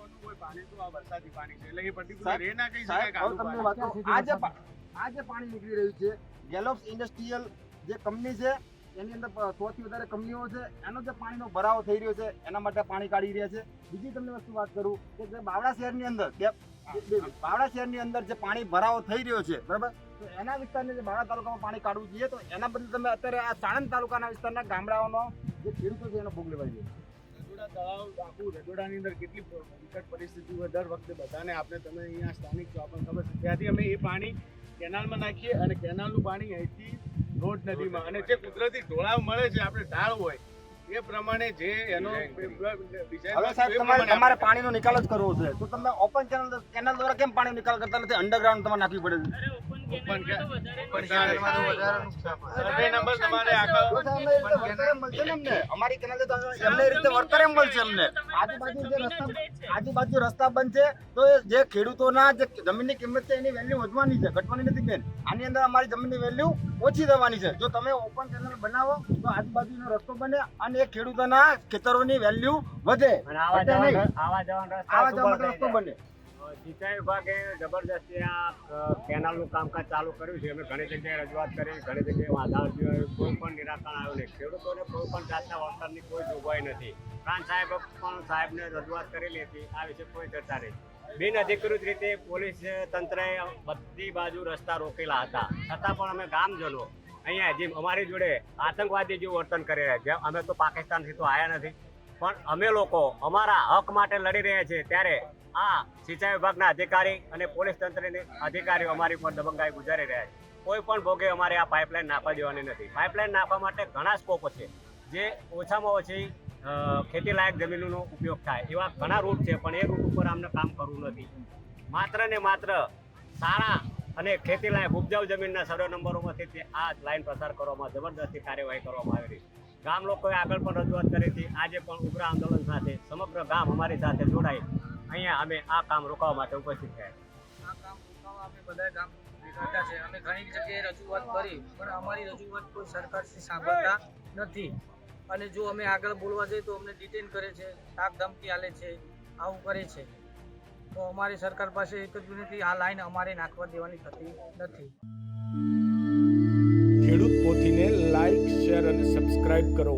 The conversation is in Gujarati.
પીવાનું કોઈ પાણી તો આ વરસાદી પાણી છે, એટલે એ પર્ટિક્યુલર એ ના કહી શકાય કે આનું તમને પાણી. વાત કહું, આ જે પાણી નીકળી રહ્યું છે, ગેલોપ્સ ઇન્ડસ્ટ્રીયલ જે કંપની છે એની અંદર સૌથી વધારે કંપનીઓ છે, એનો જે પાણીનો ભરાવો થઈ રહ્યો છે એના માટે પાણી કાઢી રહ્યા છે. બીજી તમને વસ્તુ વાત કરું કે જે બાવળા શહેરની અંદર બાવળા શહેરની અંદર જે પાણી ભરાવો થઈ રહ્યો છે, બરાબર, તો એના વિસ્તારને જે બાવળા તાલુકામાં પાણી કાઢવું જોઈએ, તો એના બદલે તમે અત્યારે આ સાણંદ તાલુકાના વિસ્તારના ગામડાઓનો જે ખેડૂતો છે એનો ભોગ લેવા જોઈએ. રજોડા તળાવ આખું રજોડાની અંદર કેટલી વિકટ પરિસ્થિતિ હોય દર વખતે બધાને આપણે, તમે અહીંયા સ્થાનિક છો, આપણને ખબર છે. ત્યાંથી અમે એ પાણી કેનાલમાં નાખીએ અને કેનાલનું પાણી અહીંથી રોડ નદીમાં, અને જે કુદરતી ઢોળાવ મળે છે, આપણે ઢાળ હોય એ પ્રમાણે જે એનો હવે સાહેબ તમારે પાણીનો નિકાલ જ કરવો છે, તો તમે ઓપન કેનાલ દ્વારા કેમ પાણીનો નિકાલ કરતા નથી? અંડરગ્રાઉન્ડ તમારે નાખવી પડે છે. અમારી કેનાલ એમને રીતે વળતર એમ મળશે. અમને આજુબાજુ રસ્તા બંધ છે, તો જે ખેડૂતોના જે જમીનની કિંમત છે એની વેલ્યુ વધવાની છે, ઘટવાની નથી બેન. આની અંદર અમારી જમીનની વેલ્યુ ઓછી થવાની છે. જો તમે ઓપન કેનાલ બનાવો તો આજુબાજુનો રસ્તો બને અને એ ખેડૂતોના ખેતરોની વેલ્યુ વધે, આવા જવાનો રસ્તો બને. સિંચાઈ વિભાગે જબરદસ્તી આ કેનાલનું કામકાજ ચાલુ કર્યું છે. અમે ઘણી જગ્યાએ રજૂઆત કરી, ઘણી જગ્યાએ આધાર કોઈ પણ નિરાકરણ આવ્યું નહીં. ખેડૂતોને કોઈ પણ જાતના વળતરની કોઈ જોગવાઈ નથી. પ્રાંત સાહેબ પણ સાહેબને રજૂઆત કરેલી હતી, આ વિશે કોઈ ચર્ચા નહીં. બિનઅધિકૃત રીતે પોલીસ તંત્રએ બધી બાજુ રસ્તા રોકેલા હતા, છતાં પણ અમે ગામજનો અહીંયા જે અમારી જોડે આતંકવાદી જેવું વર્તન કરી રહ્યા છે. અમે તો પાકિસ્તાનથી તો આવ્યા નથી, પણ અમે લોકો અમારા હક માટે લડી રહ્યા છીએ, ત્યારે આ સિંચાઈ વિભાગના અધિકારી અને પોલીસ તંત્રના અધિકારીઓ અમારી પર દબંગાઈ ગુજારી રહ્યા છે. કોઈ પણ ભોગે અમારે આ પાઇપલાઇન નાખવા દેવાની નથી. પાઇપલાઇન નાખવા માટે ઘણા સ્કોપ છે, જે ઓછામાં ઓછી ખેતીલાયક જમીનનો ઉપયોગ થાય એવા ઘણા રૂટ છે, પણ એ રૂટ ઉપર અમને કામ કરવું નથી. માત્ર ને માત્ર સારા અને ખેતીલાયક ઉપજાઉ જમીનના સર્વે નંબરોમાંથી આ લાઈન પસાર કરવામાં જબરદસ્તી કાર્યવાહી કરવામાં આવી રહી છે. ગામ લોકોએ આગળ પણ રજૂઆત કરી હતી. આજે પણ ઉગ્ર આંદોલન સાથે સમગ્ર ગામ અમારી સાથે જોડાઈ અહીંયા અમે આ કામ રોકવા માટે ઉપસ્થિત થયા. આ કામ રોકવા અમે બધા ગામ ભેગા છે. અમે ઘણી જગ્યાએ રજૂઆત કરી, પણ અમારી રજૂઆત કોઈ સરકારથી સાંભળતા નથી. અને જો અમે આગળ બોલવા જઈએ તો અમને ડિટેન કરે છે, ધાક ધમકી આલે છે, આવું કરે છે. તો અમારી સરકાર પાસે એક જ વિનંતી, આ લાઈન અમારે નાખવા દેવાની થતી નથી. ખેડૂત પોથીને લાઈક, શેર અને સબસ્ક્રાઇબ કરો.